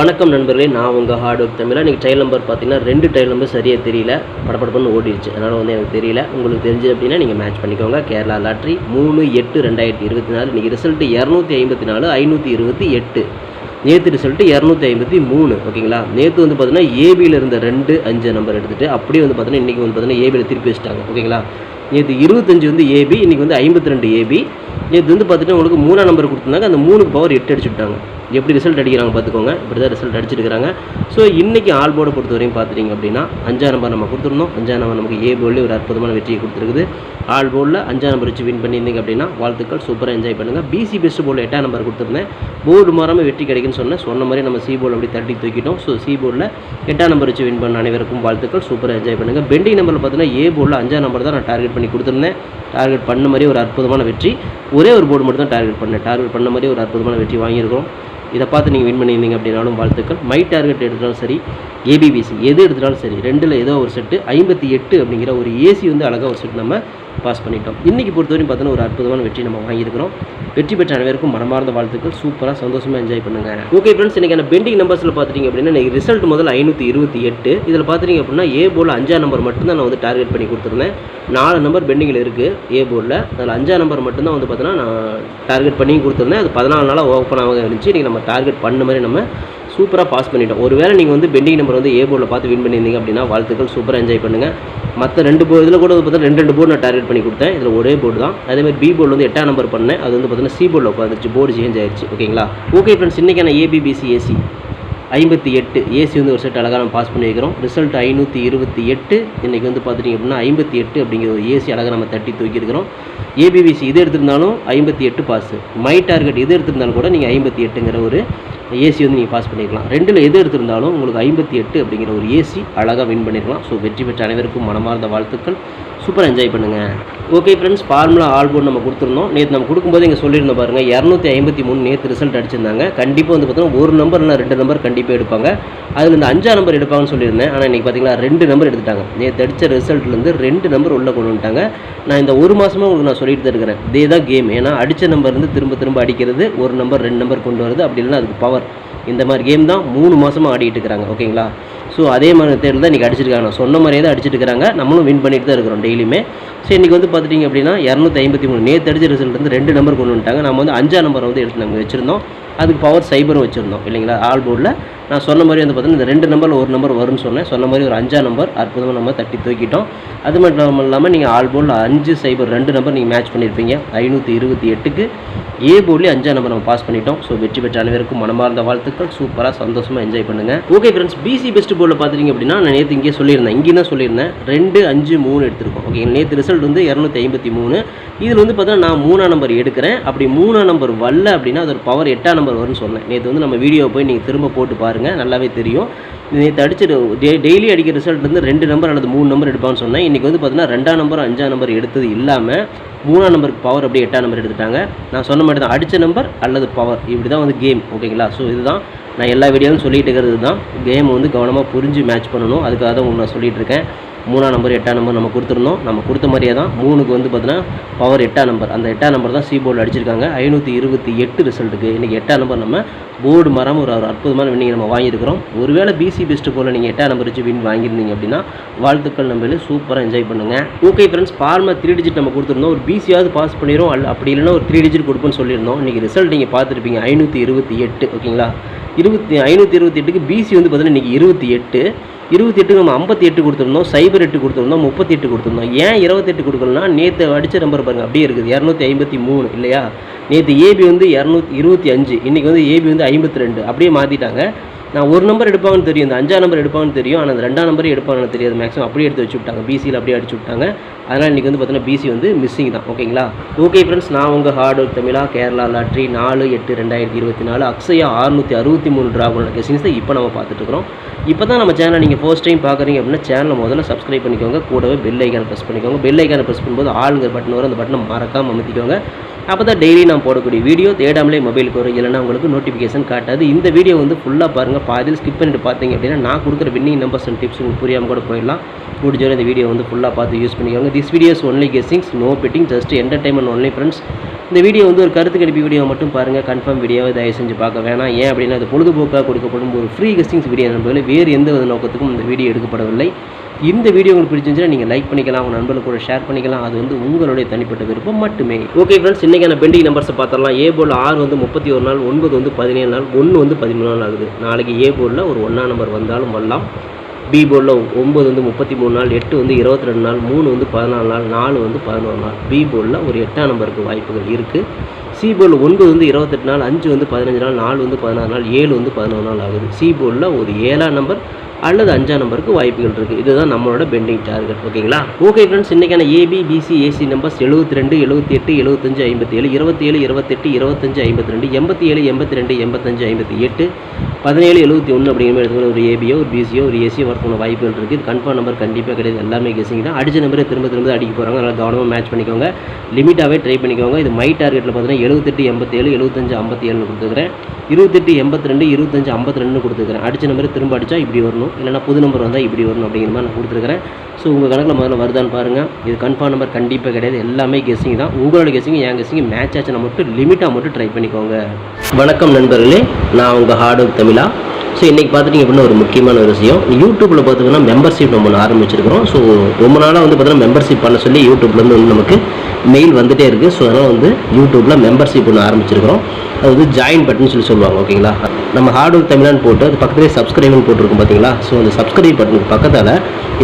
வணக்கம் நண்பர்களே, நான் உங்கள் ஹார்ட் ஒர்க் தமிழா. இன்றைக்கி ட்ரையல் நம்பர் பார்த்தீங்கன்னா 2 ட்ரையல் நம்பர் சரியாக தெரியல, படப்படப்புன்னு ஓடிடுச்சு. அதனால் எனக்கு தெரியல. உங்களுக்கு தெரிஞ்சு அப்படின்னா நீங்கள் மேட்ச் பண்ணிக்கோங்க. கேரளா லாட்ரி 3/8/2024. இன்றைக்கி ரிசல்ட்டு 254 528. நேற்று ரிசல்ட்டு 253. ஓகேங்களா. நேற்று பார்த்தீங்கன்னா ஏபியில் இருந்த 2 5 நம்பர் எடுத்துகிட்டு அப்படியே பார்த்தீங்கன்னா இன்றைக்கி பார்த்தீங்கன்னா ஏபியில் திருப்பி வச்சுட்டாங்க. ஓகேங்களா. நேற்று 25 ஏபி, இன்றைக்கி 52 ஏபி. நேற்று பார்த்துட்டு உங்களுக்கு 3ஆம் நம்பர் கொடுத்துருந்தாங்க. அந்த 3க்கு பவர் 8 அடிச்சுட்டாங்க. எப்படி ரிசல்ட் அடிக்கிறாங்க பார்த்துக்கோங்க. இப்படி தான் ரிசல்ட் அடிச்சிருக்கிறாங்க. ஸோ இன்றைக்கி ஆல் போர்டை பொறுத்த வரையும் பார்த்துட்டிங்க அப்படின்னா 5ஆம் நம்பர் நம்ம கொடுத்துருந்தோம். 5ஆம் நம்பர் நமக்கு ஏ போர்டில் ஒரு அற்புதமான வெற்றியை கொடுத்துருக்குது. ஆல் போர்டில் 5ஆம் நம்பர் வச்சு வின் பண்ணியிருந்தீங்க அப்படின்னா வாழ்த்துக்கள், சூப்பராக என்ஜாய் பண்ணுங்கள். பிசி பெஸ்ட் போர்டில் 8ஆம் நம்பர் கொடுத்துருந்தேன். போர்டு மாறாமல் வெற்றி கிடைக்குன்னு சொன்ன மாதிரி நம்ம சி போர்டில் அப்படி தட்டி தூக்கிட்டோம். ஸோ சி போர்டில் 8ஆம் நம்பர் வச்சு வின் பண்ண அனைவருக்கும் வாழ்த்துக்கள், சூப்பராக என்ஜாய் பண்ணுங்கள். பெண்டிங் நம்பரில் பார்த்தீங்கன்னா ஏ போர்டில் 5ஆம் நம்பர் தான் நான் டார்கெட் பண்ணி கொடுத்துருந்தேன். டார்கெட் பண்ண மாதிரி ஒரு அற்புதமான வெற்றி. ஒரே ஒரு போர்டு மட்டும் தான் டார்கெட் பண்ண மாதிரி ஒரு அற்புதமான வெற்றி வாங்கியிருக்கிறோம். இதை பார்த்து நீங்கள் வின் பண்ணியிருந்தீங்க அப்படின்னாலும் வாழ்த்துக்கள். மை டார்கெட் எடுத்தாலும் சரி, ஏபிபிசி எது எடுத்துட்டாலும் சரி, ரெண்டில் ஏதோ ஒரு செட்டு 58 அப்படிங்கிற ஒரு ஏசி அழகாக ஒரு செட் நம்ம பாஸ் பண்ணிட்டோம். இன்றைக்கி பொறுத்தவரையும் பார்த்தோன்னா ஒரு அற்புதமான வெற்றி நம்ம வாங்கியிருக்கிறோம். வெற்றி பெற்ற அனைவருக்கும் மனமார்ந்த வாழ்த்துக்கள். சூப்பராக சந்தோஷமாக என்ஜாய் பண்ணுங்கள். ஓகே ஃப்ரெண்ட்ஸ், இன்றைக்கான பெண்டிங் நம்பர்ஸில் பார்த்துட்டிங்க அப்படின்னா இன்றைக்கி ரிசல்ட் முதல்ல 528. இதில் பார்த்துட்டிங்க அப்படின்னா ஏ போர்டில் 5ஆம் நம்பர் மட்டும்தான் நான் டார்கெட் பண்ணி கொடுத்துருந்தேன். 4 நம்பர் பெண்டிங்கில் இருக்குது ஏ போர்டில். அதில் 5ஆம் நம்பர் மட்டும்தான் பார்த்தீங்கன்னா நான் டார்கெட் பண்ணி கொடுத்துருந்தேன். அது 14 நாளாக ஓப்பன் ஆக இருந்துச்சு. இன்றைக்கி நம்ம டார்கெட் பண்ண மாதிரி நம்ம சூப்பராக பாஸ் பண்ணிட்டோம். ஒருவேளை நீங்கள் பெண்டிங் நம்பர் ஏ போர்டில் பார்த்து வின் பண்ணியிருந்தீங்க அப்படின்னா வாழ்த்துக்கள், சூப்பராக என்ஜாய் பண்ணுங்கள். மற்ற 2 போர்டு இதில் கூட பார்த்தீங்கன்னா 2 போர்டு நான் டார்கெட் பண்ணி கொடுத்தேன். இதில் ஒரே போர்டு தான். அதேமாதிரி பி போர்டில் 8ஆம் நம்பர் பண்ணேன். அது பார்த்தீங்கன்னா சி போர்டில் உட்காந்துச்சு, போர்டு சேஞ்ச் ஆயிடுச்சு. ஓகேங்களா. ஓகே ஃப்ரெண்ட்ஸ், இன்றைக்கான ஏபிபிசி ஏசி 58 ஏசி ஒரு செட் அழகாக நம்ம பாஸ் பண்ணி வைக்கிறோம். ரிசல்ட் 528. இன்றைக்கி பார்த்துட்டிங்க அப்படின்னா 58 அப்படிங்கிற ஒரு ஏசி அழகாக நம்ம தட்டி தூக்கியிருக்கிறோம். ஏபிபிசி இது எடுத்திருந்தாலும் 58 பாஸ். மை டார்கெட் இது எடுத்திருந்தாலும் கூட நீங்கள் 58ங்கிற ஒரு ஏசி நீங்கள் பாஸ் பண்ணிக்கலாம். 2ல் எது எடுத்திருந்தாலும் உங்களுக்கு 58 அப்படிங்கிற ஒரு ஏசி அழகாக வின் பண்ணியிருக்கலாம். ஸோ வெற்றி பெற்ற அனைவருக்கும் மனமார்ந்த வாழ்த்துக்கள். சூப்பராக என்ஜாய் பண்ணுங்கள். Okay friends, formula all board நம்ம கொடுத்துருந்தோம். நேற்று நம்ம கொடுக்கும்போது இங்கே சொல்லியிருந்தோம் பாருங்கள், 253 நேற்று ரிசல்ட் அடிச்சிருந்தாங்க. கண்டிப்பாக பார்த்தீங்கன்னா ஒரு நம்பர் இல்லை 2 நம்பர் கண்டிப்பாக எடுப்பாங்க. அதில் இந்த 5ஆம் நம்பர் எடுப்பாங்கன்னு சொல்லியிருந்தேன். ஆனால் இன்றைக்கி பார்த்தீங்கன்னா 2 நம்பர் எடுத்துட்டாங்க. நேற்று அடித்த ரிசல்ட்லேருந்து 2 நம்பர் உள்ளே கொண்டு வந்துட்டாங்க. நான் இந்த ஒரு மாதமாக உங்களுக்கு நான் சொல்லிட்டு தான் இருக்கிறேன். இதே தான் கேம். ஏன்னா அடித்த நம்பர்லேருந்து திரும்ப அடிக்கிறது, ஒரு நம்பர் 2 நம்பர் கொண்டு வருது, அப்படி இல்லைன்னா அதுக்கு பவர். இந்த மாதிரி கேம் தான் 3 மாதமாக ஆடிட்டு இருக்கிறாங்க. ஓகேங்களா. ஸோ அதே மாதிரி தேர்தல் தான் இன்றைக்கி அடிச்சிருக்காங்க. நான் சொன்ன மாதிரியே தான் அடிச்சிட்டு இருக்கிறாங்க. நம்மளும் வின் பண்ணிட்டு தான் இருக்கிறோம் டெய்லியுமே. ஸோ இன்றைக்கி பார்த்துட்டிங்க அப்படின்னா 253 நேற்று அடிச்ச ரிசல்ட் 2 நம்பர் கொண்டு வந்துட்டாங்க. நம்ம 5ஆம் நம்பர் எடுத்து நம்ம வச்சுருந்தோம். அதுக்கு பவர் சைபரும் வச்சுருந்தோம் இல்லைங்களா. ஆல் போர்டில் நான் சொன்ன மாதிரி பார்த்தீங்கன்னா இந்த 2 நம்பரில் ஒரு நம்பர் வரும்னு சொன்ன மாதிரி ஒரு 5ஆம் நம்பர் அற்புதமாக நம்ம தட்டி தூக்கிட்டோம். அது மட்டும் இல்லாமல் நீங்கள் ஆல் போர்டில் 5-0 2 நம்பர் நீங்கள் மேட்ச் பண்ணியிருப்பீங்க. 528க்கு ஏ போர்ட்லேயே 5ஆம் நம்பர் நம்ம பாஸ் பண்ணிட்டோம். ஸோ வெற்றி பெற்ற அனைவருக்கும் மனமார்ந்த வாழ்த்துக்கள். சூப்பராக சந்தோஷமாக என்ஜாய் பண்ணுங்கள். ஓகே ஃப்ரெண்ட்ஸ், பிசி பெஸ்ட் போர்டில் பார்த்துட்டிங்க அப்படின்னா நான் நேற்று இங்கே சொல்லியிருந்தேன், இங்கே தான் சொல்லியிருந்தேன் 2 5 3 எடுத்திருக்கோம். ஓகே, நேற்று ரிசல்ட் 253. இதில் பார்த்தீங்கன்னா நான் 3ஆம் நம்பர் எடுக்கிறேன். அப்படி 3ஆம் நம்பர் வரல அப்படின்னா அது ஒரு பவர் 8ஆம் நம்பர் வரும்னு சொன்னேன். நேற்று நம்ம வீடியோ போய் நீங்கள் திரும்ப போட்டு பாருங்கள், நல்லாவே தெரியும். நேற்று அடிச்சு டெய்லி அடிக்கிற ரிசல்ட் 2 நம்பர் அல்லது 3 நம்பர் எடுப்பான்னு சொன்னேன். இன்றைக்கி பார்த்தீங்கன்னா 2ஆம் நம்பர் 5ஆம் நம்பர் எடுத்தது இல்லாமல் 3ஆம் நம்பருக்கு பவர் அப்படியே 8ஆம் நம்பர் எடுத்துட்டாங்க. நான் சொன்ன மாதிரி தான் அடித்த நம்பர் அல்லது பவர், இப்படி தான் கேம். ஓகேங்களா. ஸோ இதுதான் நான் எல்லா வீடியோவும் சொல்லிட்டு இருக்கிறது தான். கேம் கவனமாக புரிஞ்சு மேட்ச் பண்ணணும். அதுக்காக தான் உங்களுக்கு நான் சொல்லிகிட்டு இருக்கேன். 3ஆம் நம்பர் 8ஆம் நம்பர் நம்ம கொடுத்துருந்தோம். நம்ம கொடுத்த மாதிரியே தான் 3க்கு பார்த்தீங்கன்னா பவர் 8ஆம் நம்பர். அந்த 8ஆம் நம்பர் தான் சி போர்டில் அடிச்சிருக்காங்க. 528 ரிசல்ட்டுக்கு இன்றைக்கி 8ஆம் நம்பர் நம்ம போர்டு மரம் ஒரு அற்புதமான வின்னிங் நம்ம வாங்கியிருக்கிறோம். ஒருவேளை பிசி பெஸ்ட் போல் நீங்கள் 8ஆம் நம்பர் வச்சு வின் வாங்கியிருந்தீங்க அப்படின்னா வாழ்த்துக்கள். நம்மளே சூப்பராக என்ஜாய் பண்ணுங்கள். ஓகே ஃப்ரெண்ட்ஸ், ஃபார்மா 3 டிஜிட் நம்ம கொடுத்துருந்தோம். ஒரு பிசியாவது பாஸ் பண்ணிடும், அப்படி இல்லைன்னா ஒரு 3 டிஜிட் கொடுப்போன்னு சொல்லியிருந்தோம். இன்றைக்கி ரிசல்ட் நீங்கள் பார்த்துருப்பீங்க 528. ஓகேங்களா. 528க்கு பிசி பார்த்தீங்கன்னா இன்றைக்கி 28 நம்ம 58 கொடுத்துருந்தோம், 08 கொடுத்துருந்தோம், 38 கொடுத்துருந்தோம். ஏன் 28 கொடுக்கலன்னா நேற்று அடித்த நம்பர் பாருங்கள் அப்படியே இருக்குது 253 இல்லையா. நேற்று ஏபி 225, இன்றைக்கி ஏபி 52 அப்படியே மாற்றிட்டாங்க. நான் ஒரு நம்பர் எடுப்பாங்கன்னு தெரியும், இந்த 5ஆம் நம்பர் எடுப்பாங்கன்னு தெரியும். ஆனால் அந்த 2ஆம் நம்பரே எடுப்பாங்கன்னு தெரியாது. மேக்ஸிமம் அப்படியே எடுத்து வச்சு விட்டாங்க, பிசியில் அப்படியே அடிச்சு விட்டாங்க. அதனால் இன்றைக்கி பார்த்தீங்கன்னா பிசி மிஸ்ஸிங் தான். ஓகேங்களா. ஓகே ஃப்ரெண்ட்ஸ், நான் உங்கள் ஹார்ட் ஒர்க் தமிழா. கேரளா லாட்ரி 4/8/2024 அக்ஷயா 663 டிராகனோட கெஸிங்ஸ் தான் இப்போ நம்ம பார்த்துட்ருக்குறோம். இப்போ தான் நம்ம சேனலை நீங்கள் ஃபர்ஸ்ட் டைம் பார்க்குறீங்க அப்படின்னா சேனலை முதல்ல சப்ஸ்கிரைப் பண்ணிக்கோங்க. கூடவே பெல் ஐக்கானை ப்ரெஸ் பண்ணிக்கோங்க. பெல் ஐக்கானை ப்ரெஸ் பண்ணும்போது ஆளுங்கிற பட்டன் வரும். அந்த பட்டனை மறக்காமல் அமுத்திக்கோங்க. அப்போ தான் டெய்லி நான் போடக்கூடிய வீடியோ தேடாமலே மொபைலுக்கு வரும். இல்லைனா உங்களுக்கு நோட்டிஃபிகேஷன் காட்டாது. இந்த வீடியோ ஃபுல்லாக பாருங்கள். பாதியில் ஸ்கிப் பண்ணிட்டு பார்த்தீங்க அப்படின்னா நான் கொடுக்குற வின்னிங் நம்பர்ஸ் அண்ட் டிப்ஸ் உங்களுக்கு புரியாமல் கூட போயிடலாம். முடிஞ்சவரை இந்த வீடியோ ஃபுல்லாக பார்த்து யூஸ் பண்ணிக்கோங்க. This videos only guessings, no betting, just entertainment only friends. இந்த வீடியோ வந்து ஒரு கருத்து கணிப்பு வீடியோ மட்டும் பாருங்கள். கன்ஃபார்ம் வீடியோவை தயவு செஞ்சு பார்க்க வேணாம். ஏன் அப்படின்னா அது பொழுதுபோக்காக கொடுக்கப்படும் ஒரு ஃப்ரீ கெஸ்டிங்ஸ் வீடியோ நண்பர்களே. வேறு எந்த வித நோக்கத்துக்கும் இந்த வீடியோ எடுக்கப்படவில்லை. இந்த வீடியோ உங்களுக்கு பிடிச்சிருந்துச்சுன்னா நீங்கள் லைக் பண்ணிக்கலாம், உங்கள் நண்பர்களுக்கு கூட ஷேர் பண்ணிக்கலாம். அது வந்து உங்களுடைய தனிப்பட்ட விருப்பம் மட்டுமே. ஓகே ஃப்ரெண்ட்ஸ், இன்றைக்கான பெண்டிங் நம்பர்ஸை பார்த்துடலாம். ஏ போர்டில் 6 வந்து 31 நாள், 9 வந்து 17 நாள், 1 வந்து 13 நாள் ஆகுது. நாளைக்கு ஏ போர்டில் ஒரு 1ஆம் நம்பர் வந்தாலும் வரலாம். பி போர்டில் 9 வந்து 33 நாள், 8 வந்து 22 நாள், 3 வந்து 14 நாள், 4 வந்து 11 நாள். பி போர்டில் ஒரு 8ஆம் நம்பருக்கு வாய்ப்புகள் இருக்குது. சி போர்டில் 9 வந்து 28 நாள், 5 வந்து 15 நாள், 4 வந்து 16 நாள், 7 வந்து 11 நாள் ஆகுது. சி போர்டில் ஒரு 7ஆம் நம்பர் அல்லது 5ஆம் நம்பருக்கு வாய்ப்புகள் இருக்குது. இதுதான் நம்மளோட பெண்டிங் டார்கெட். ஓகேங்களா? ஓகே ஃப்ரெண்ட்ஸ், இன்றைக்கான ஏபி பிசி ஏசி நம்பர்ஸ் 72 78 75 57 27 28 25 52 87 82 85 58 17 71 அப்படிங்கிற மாதிரி எடுத்துக்கணும். ஒரு ஏபியோ ஒரு பிசியோ ஒரு ஏசியோ வரதுக்கான வாய்ப்புகள் இருக்குது. இது கன்ஃபார்ம் நம்பர் கண்டிப்பாக கிடையாது. எல்லாமே கெஸிங் தான். அடிச்ச நம்பரை திரும்ப திரும்ப அடிக்க போகிறாங்க. அதனால் கவனமாக மேட்ச் பண்ணிக்கோங்க. லிமிட்டாகவே ட்ரை பண்ணிக்கோங்க. இது மை டார்கெட்டில் பார்த்தீங்கன்னா 78 87 75 57 கொடுத்துக்கிறேன். 28 82 25 52 கொடுத்துக்கிறேன். அடிச்ச நம்பரை திரும்ப அடித்தா இப்படி வரணும், இல்லைனா புது நம்பர் வந்தால் இப்படி வரணும் அப்படிங்கிற மாதிரி நான் கொடுத்துருக்கிறேன். ஸோ உங்கள் கணக்கில் முதல்ல வருதான்னு பாருங்கள். இது கன்ஃபார்ம் நம்பர் கண்டிப்பாக கிடையாது. எல்லாமே கெஸிங் தான். உங்களோட கெஸிங் என் கெஸிங் மேட்ச் ஆச்சுன்னா மட்டும் லிமிட்டாக மட்டும் ட்ரை பண்ணிக்கோங்க. வணக்கம் நண்பர்களே, நான் உங்கள் ஹார்ட் ஒர்க் தமிழா. ஸோ இன்றைக்கி பார்த்துட்டிங்க அப்படின்னா ஒரு முக்கியமான ஒரு விஷயம். யூடியூப்பில் பார்த்திங்கன்னா மெம்பர்ஷிப் நம்ம ஆரம்பிச்சிருக்கிறோம். ஸோ ரொம்ப நாளாக வந்து பார்த்தீங்கன்னா மெம்பர்ஷிப் பண்ண சொல்லி யூடியூப்லேருந்து வந்து நமக்கு மெயில் வந்துகிட்டே இருக்குது. ஸோ அதனால் வந்து யூடியூப்பில் மெம்பர்ஷிப் ஒன்று ஆரம்பிச்சிருக்கிறோம். அது வந்து ஜாயின் பட்டன் சொல்லி சொல்லுவாங்க. ஓகேங்களா? நம்ம ஹார்ட் ஒர்க் தமிழான்னு போட்டு அது பக்கத்துலேயே சப்ஸ்கிரைப்னு போட்டிருக்கும் பார்த்தீங்களா? ஸோ அந்த சப்ஸ்கிரைப் பட்டனுக்கு பக்கத்தில்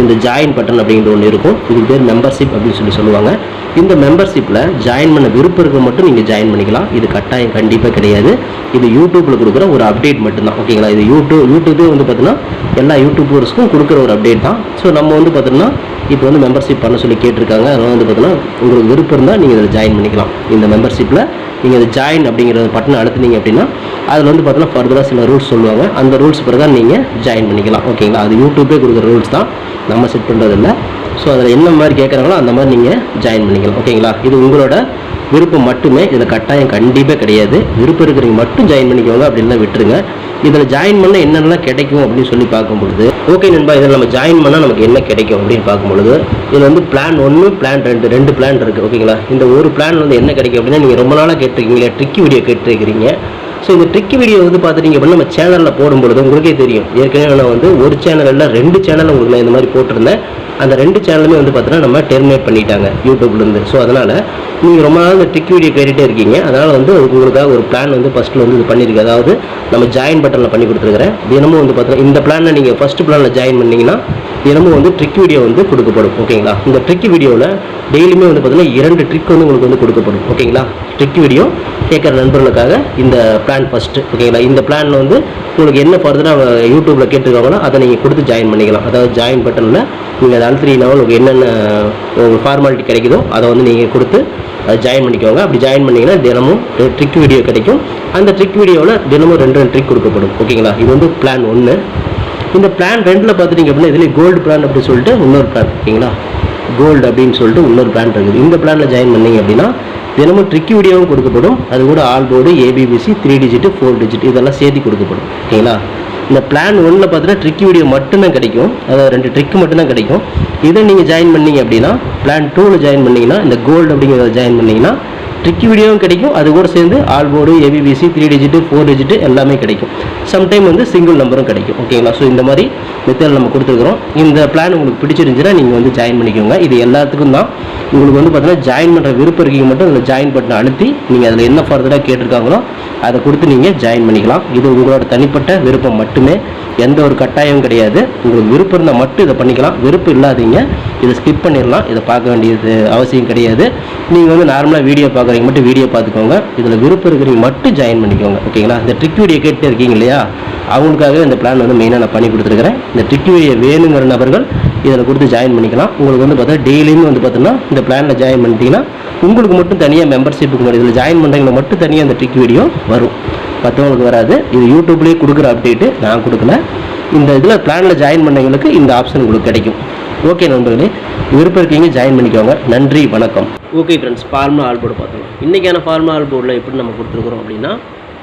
இந்த ஜாயின் பட்டன் அப்படிங்கிற ஒன்று இருக்கும். இதுக்கு பேர் மெம்பர்ஷிப் அப்படின்னு சொல்லி சொல்லுவாங்க. இந்த மெம்பர்ஷிப்பில் ஜாயின் பண்ண விருப்பம் இருக்க மட்டும் நீங்கள் ஜாயின் பண்ணிக்கலாம். இது கட்டாயம் கண்டிப்பாக கிடையாது. இது யூடியூப்பில் கொடுக்குற ஒரு அப்டேட் மட்டும்தான். ஓகேங்களா? இது யூடியூபே வந்து பார்த்தீங்கன்னா எல்லா யூடியூபர்ஸ்க்கும் கொடுக்குற ஒரு அப்டேட் தான். ஸோ நம்ம வந்து பார்த்தீங்கன்னா இப்போ வந்து மெம்பர்ஷிப் பண்ண சொல்லி கேட்டிருக்காங்க. அதனால் வந்து பார்த்தீங்கன்னா உங்களுக்கு விருப்பம் இருந்தால் நீங்கள் இதில் ஜாயின் பண்ணிக்கலாம். இந்த மெம்பர்ஷிப்பில் நீங்கள் இதை ஜாயின் அப்படிங்கிற பட்டனை அழுத்தினீங்க அப்படின்னா அதில் வந்து பார்த்தீங்கன்னா ஃபர்தராக சில ரூல்ஸ் சொல்லுவாங்க. அந்த ரூல்ஸ் பிரகாரம் நீங்கள் ஜாயின் பண்ணிக்கலாம். ஓகேங்களா? அது யூடியூபே கொடுக்குற ரூல்ஸ் தான், நம்ம செட் பண்ணுறதில்ல. ஸோ அதில் என்ன மாதிரி கேட்குறாங்களோ அந்த மாதிரி நீங்கள் ஜாயின் பண்ணிக்கலாம். ஓகேங்களா? இது உங்களோட விருப்பம் மட்டுமே. இதில் கட்டாயம் கண்டிப்பாக கிடையாது. விருப்பம் இருக்கிறவங்க மட்டும் ஜாயின் பண்ணிக்கோங்க, அப்படின்னா விட்டுருங்க. இதில் ஜாயின் பண்ணால் என்னென்னலாம் கிடைக்கும் அப்படின்னு சொல்லி பார்க்கும்பொழுது, ஓகே நண்பா, இதில் நம்ம ஜாயின் பண்ணால் நமக்கு என்ன கிடைக்கும் அப்படின்னு பார்க்கும்பொழுது, இதில் வந்து பிளான் 1 பிளான் 2 2 பிளான் இருக்குது. ஓகேங்களா? இந்த ஒரு பிளான் வந்து என்ன கிடைக்கும் அப்படின்னா, நீங்கள் ரொம்ப நாளாக கேட்டிருக்கீங்களா ட்ரிக்கி வீடியோ கேட்டிருக்கிறீங்க. ஸோ இந்த ட்ரிக்கி வீடியோ வந்து பார்த்துட்டிங்க அப்படின்னா நம்ம சேனலில் போடும்பொழுது உங்களுக்கே தெரியும். ஏற்கனவே நான் வந்து ஒரு சேனலில் 2 சேனல் உங்களுக்கு நான் இந்த மாதிரி போட்டிருந்தேன். அந்த 2 சேனலுமே வந்து பார்த்தீங்கன்னா நம்ம டெர்மினேட் பண்ணிட்டாங்க யூடியூப்லேருந்து. ஸோ அதனால் நீங்கள் ரொம்ப நாள் இந்த ட்ரிக் வீடியோ கேட்டுகிட்டே இருக்கீங்க. அதனால் வந்து உங்களுக்காக ஒரு பிளான் வந்து ஃபஸ்ட்டில் வந்து இது பண்ணியிருக்கு. அதாவது நம்ம ஜாயின் பட்டனில் பண்ணி கொடுத்துருக்குறேன். தினமும் வந்து பார்த்தீங்கன்னா இந்த பிளானில் நீங்கள் ஃபஸ்ட்டு பிளானில் ஜாயின் பண்ணிங்கன்னா தினமும் வந்து ட்ரிக் வீடியோ வந்து கொடுக்கப்படும். ஓகேங்களா? இந்த ட்ரிக் வீடியோவில் டெய்லியுமே வந்து பார்த்தீங்கன்னா 2 ட்ரிக் வந்து உங்களுக்கு வந்து கொடுக்கப்படும். ஓகேங்களா? ட்ரிக் வீடியோ கேட்குற நண்பர்களுக்காக இந்த பிளான் ஃபஸ்ட்டு. ஓகேங்களா? இந்த பிளானில் வந்து உங்களுக்கு என்ன ஃபர்தராக யூடியூப்பில் கேட்டுருக்காங்களோ அதை நீங்கள் கொடுத்து ஜாயின் பண்ணிக்கலாம். அதாவது ஜாயின் பட்டனில் நீங்கள் அதை அழுத்தினீங்கன்னா உங்களுக்கு என்னென்ன உங்களுக்கு ஃபார்மாலிட்டி கிடைக்குதோ அதை வந்து நீங்கள் கொடுத்து அதை ஜாயின் பண்ணிக்கோங்க. அப்படி ஜாயின் பண்ணிங்கன்னா தினமும் ட்ரிக் வீடியோ கிடைக்கும். அந்த ட்ரிக் வீடியோவில் தினமும் 2 ட்ரிக் கொடுக்கப்படும். ஓகேங்களா? இது வந்து பிளான் 1. இந்த பிளான் 2ல் பார்த்துட்டிங்க அப்படின்னா இதில் கோல்டு பிளான் அப்படின்னு சொல்லிட்டு இன்னொரு பிளான். ஓகேங்களா? கோல்டு அப்படின்னு சொல்லிட்டு இன்னொரு பிளான் இருக்குது. இந்த பிளானில் ஜாயின் பண்ணிங்க அப்படின்னா தினமும் ட்ரிக் வீடியோவும் கொடுக்கப்படும். அது கூட all board ABBC 3 digit 4 digit இதெல்லாம் சேர்த்து கொடுக்கப்படும். ஓகேங்களா? இந்த பிளான் 1ல் பார்த்தீங்கன்னா ட்ரிக் வீடியோ மட்டும்தான் கிடைக்கும். அதாவது 2 ட்ரிக் மட்டும்தான் கிடைக்கும். இதை நீங்கள் ஜாயின் பண்ணிங்க அப்படின்னா பிளான் 2ல் ஜாயின் பண்ணிங்கன்னா இந்த கோல்டு அப்படிங்கிறத ஜாயின் பண்ணிங்கன்னா ட்ரிக் வீடியோவும் கிடைக்கும். அது கூட சேர்ந்து all board ABBC 3 digit 4 digit எல்லாமே கிடைக்கும். சம்டைம் வந்து சிங்கிள் நம்பரும் கிடைக்கும். ஓகேங்களா? ஸோ இந்த மாதிரி மெத்தட் நம்ம கொடுத்துருக்குறோம். இந்த பிளான் உங்களுக்கு பிடிச்சிருந்துச்சுன்னா நீங்கள் வந்து ஜாயின் பண்ணிக்கோங்க. இது எல்லாத்துக்கும் தான். உங்களுக்கு வந்து பார்த்தீங்கன்னா ஜாயின் பண்ணுற விருப்பம் இருக்கீங்க மட்டும் அதில் ஜாயின் பட்டனை அழுத்தி நீங்கள் அதில் என்ன ஃபர்தராக கேட்டிருக்காங்களோ அதை கொடுத்து நீங்கள் ஜாயின் பண்ணிக்கலாம். இது உங்களோட தனிப்பட்ட விருப்பம் மட்டுமே. எந்த ஒரு கட்டாயமும் கிடையாது. உங்களுக்கு விருப்பம் இருந்தால் மட்டும் இதை பண்ணிக்கலாம். விருப்பம் இல்லாதீங்க இதை ஸ்கிப் பண்ணிடலாம். இதை பார்க்க வேண்டியது அவசியம் கிடையாது. நீங்கள் வந்து நார்மலாக வீடியோ பார்க்குறீங்க மட்டும் வீடியோ பார்த்துக்கோங்க. இதில் விருப்பம் இருக்கிறீங்க மட்டும் ஜாயின் பண்ணிக்கோங்க. ஓகேங்களா? இந்த ட்ரிக் வீடியோ கேட்டு இருக்கீங்க இல்லையா, அவங்களுக்காகவே இந்த பிளான் வந்து மெயினாக நான் பண்ணி கொடுத்துருக்கிறேன். இந்த ட்ரிக் வீடியோ வேணுங்கிற நபர்கள் இதில் கொடுத்து ஜாயின் பண்ணிக்கலாம். உங்களுக்கு வந்து பார்த்தா டெய்லியுமே வந்து பார்த்தீங்கன்னா இந்த பிளானில் ஜாயின் பண்ணிட்டீங்கன்னா உங்களுக்கு மட்டும் தனியாக மெம்பர்ஷிப்புக்கு மட்டும் இதில் ஜாயின் பண்ணுறவங்க மட்டும் தனியாக இந்த ட்ரிக் வீடியோ வரும், மற்றவங்களுக்கு வராது. இது யூடியூப்லேயே கொடுக்குற அப்டேட்டு, நான் கொடுக்கல. இந்த இதில் பிளானில் ஜாயின் பண்ணவங்களுக்கு இந்த ஆப்ஷன் உங்களுக்கு கிடைக்கும். ஓகே நண்பர்களே, விருப்பம் இருக்கீங்க ஜாயின் பண்ணிக்கோங்க. நன்றி, வணக்கம். Okay friends, formula all board பார்த்தோம். இன்றைக்கான ஃபார்முலா ஆல் போர்டில் எப்படி நம்ம கொடுத்துருக்குறோம் அப்படின்னா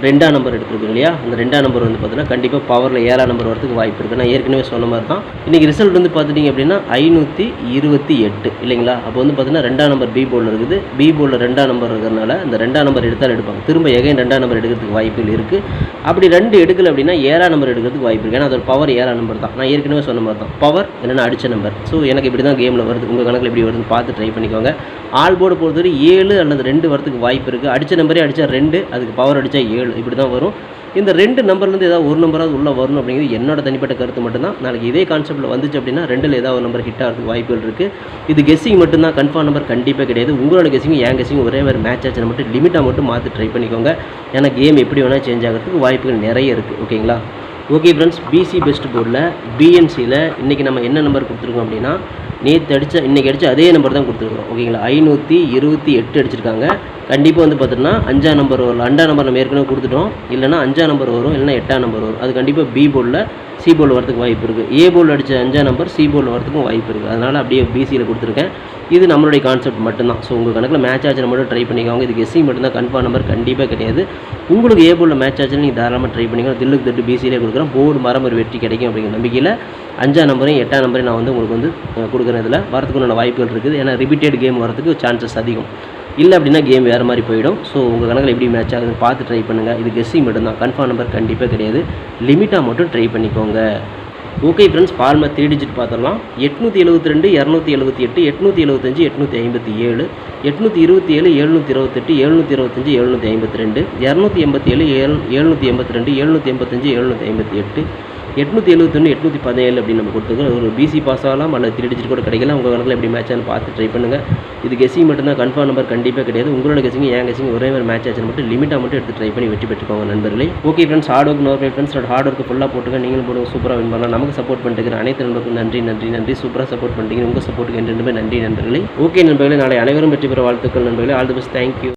2ஆம் நம்பர் எடுத்துருக்கோம் இல்லையா, அந்த 2ஆம் நம்பர் வந்து பார்த்தீங்கன்னா கண்டிப்பாக பவரில் 7ஆம் நம்பர் வரதுக்கு வாய்ப்பு இருக்குது. நான் ஏற்கனவே சொன்ன மாதிரி தான் இன்றைக்கி ரிசல்ட் வந்து பார்த்துட்டிங்க அப்படின்னா 528 இல்லைங்களா. அப்போ வந்து பார்த்தீங்கன்னா 2ஆம் நம்பர் பி போர்டில் இருக்குது. பி போர்டில் 2ஆம் நம்பர் இருக்கிறதுனால அந்த 2ஆம் நம்பர் எடுத்தால் எடுப்பாங்க. திரும்ப எகைன் 2ஆம் நம்பர் எடுக்கிறதுக்கு வாய்ப்புகள் இருக்குது. அப்படி 2 எடுக்கல அப்படின்னா 7ஆம் நம்பர் எடுக்கிறதுக்கு வாய்ப்பு இருக்குது. ஏன்னா அதோட பவர் 7ஆம் நம்பர் தான். நான் ஏற்கனவே சொன்ன மாதிரி தான் பவர் என்னென்னா அடித்த நம்பர். ஸோ எனக்கு இப்படி தான் கேமில் வருது. உங்கள் கணக்கில் எப்படி வருதுன்னு பார்த்து ட்ரை பண்ணிக்கோங்க. ஆல் போர்டு பொறுத்தவரை 7 அல்லது 2 வரதுக்கு வாய்ப்பு இருக்குது. அடித்த நம்பரே அடித்தா 2, அதுக்கு பவர் அடித்தா 7 இப்படி தான் வரும். இந்த 2 நம்பர்லேருந்து ஏதாவது ஒரு நம்பராவது உள்ளே வரணும் அப்படிங்கிறது என்னோட தனிப்பட்ட கருத்து மட்டும்தான். நாளைக்கு இதே கான்செப்ட்டில் வந்துச்சு அப்படின்னா 2ல் ஏதாவது ஒரு நம்பர் ஹிட் ஆகிறதுக்கு வாய்ப்புகள் இருக்குது. இது கெஸ்ஸிங் மட்டும்தான், கன்ஃபார்ம் நம்பர் கண்டிப்பாக கிடையாது. உங்களோட கெஸ்ஸிங் என் கெஸ்ஸிங் ஒரே மாதிரி மேட்ச் ஆச்சுன்னு மட்டும் லிமிட்டாக மட்டும் மாற்றி ட்ரை பண்ணிக்கோங்க. ஏன்னா கேம் எப்படி வேணால் சேஞ்ச் ஆகிறதுக்கு வாய்ப்புகள் நிறைய இருக்குது. ஓகேங்களா. ஓகே ஃப்ரெண்ட்ஸ், பிசி பெஸ்ட் போர்டில் பிஎன்சியில் இன்றைக்கி நம்ம என்ன நம்பர் கொடுத்துருக்கோம் அப்படின்னா இன்றைக்கி அடித்த அதே நம்பர் தான் கொடுத்துருக்குறோம். ஓகேங்களா. 528 அடிச்சிருக்காங்க. கண்டிப்பாக வந்து பார்த்தீங்கன்னா 5ஆம் நம்பர் வரும். 2ஆம் நம்பர் நம்ம ஏற்கனவே கொடுத்துட்டோம். இல்லைனா 5ஆம் நம்பர் வரும், இல்லைனா 8ஆம் நம்பர் வரும். அது கண்டிப்பாக பி போர்டில் சி போர்டில் வரதுக்கு வாய்ப்பு இருக்குது. ஏ போர்டில் அடித்த 5ஆம் நம்பர் சி போர்டில் வரதுக்கும் வாய்ப்பு இருக்குது. அதனால் அப்படியே பிசியில் கொடுத்துருக்கேன். இது நம்மளுடைய கான்செப்ட் மட்டும்தான். ஸோ உங்கள் கணக்கில் மேட்ச் ஆச்சுன்னு மட்டும் ட்ரை பண்ணிக்கோங்க. இது கெஸ்ஸிங் மட்டும்தான், கன்ஃபார்ம் நம்பர் கண்டிப்பாக கிடையாது. உங்களுக்கு ஏ போர்டில் மேட்ச் ஆச்சுன்னு நீங்கள் தாராளமாக ட்ரை பண்ணிக்கோங்க. தில்லுக்கு தட்டு பிசியிலே கொடுக்குறேன். போர்டு மரம் ஒரு வெற்றி கிடைக்கும் அப்படிங்கிற நம்பிக்கையில் 5ஆம் நம்பரையும் 8ஆம் நம்பரையும் நான் வந்து உங்களுக்கு வந்து கொடுக்குறேன். இதில் வரதுக்குண்டான வாய்ப்புகள் இருக்குது. ஏன்னா ரிப்பீட்டட் கேம் வரதுக்கு சான்சஸ் அதிகம். இல்லை அப்படின்னா கேம் வேறு மாதிரி போயிடும். ஸோ உங்கள் கணக்கில் எப்படி மேட்ச் ஆகுதுன்னு பார்த்து ட்ரை பண்ணுங்கள். இது கெஸ்ஸிங் மட்டும்தான், கன்ஃபார்ம் நம்பர் கண்டிப்பாக கிடையாது. லிமிட்டாக மட்டும் ட்ரை பண்ணிக்கோங்க. ஓகே ஃப்ரெண்ட்ஸ், பால்மா 3 டிஜிட் பார்த்துடலாம். 872, 278, 875, 857, 827, 728, 725, 752, 287, 782, 785, 758, 871, 817 அப்படின்னு நம்ம கொடுத்துருக்கோம். ஒரு பிசி பாஸ் ஆகலாம் அல்லது 3 டிஜிட் கூட கிடைக்கலாம். உங்கள் கணக்கில் எப்படி மேட்ச் ஆகுன்னு பார்த்து ட்ரை பண்ணுங்கள். இது கெஸ்ஸிங் மட்டும்தான், கன்ஃபார்ம் நம்பர் கண்டிப்பாக கிடையாது. உங்களோட கெஸ்ஸிங் என் கெஸ்ஸிங் ஒரே மாதிரி மேட்ச் ஆச்சுன்னு மட்டும் லிமிட்டாக மட்டும் எடுத்து ட்ரை பண்ணி வெற்றி பெற்றுக்கோங்க நண்பர்களே. ஓகே ஃப்ரெண்ட்ஸ், ஹார்ட் ஒர்க் நோர் ஃப்ரெண்ட்ஸ், ஹார்ட் ஒர்க்கு ஃபுல்லாக போட்டுங்க. நீங்களும் போடுங்க, சூப்பராக வின் பண்ணலாம். நமக்கு சப்போர்ட் பண்ணிட்டு அனைத்து நண்பர்களுக்கும் நன்றி நன்றி நன்றி. சூப்பராக சப்போர்ட் பண்ணிட்டீங்க. உங்கள் சப்போர்ட்டுக்கு என்றுமே நன்றி நண்பர்களே. ஓகே நண்பர்களே, நாளை அனைவரும் வெற்றி பெற வாழ்த்துக்கள் நண்பர்களே. All the best. தேங்க்யூ.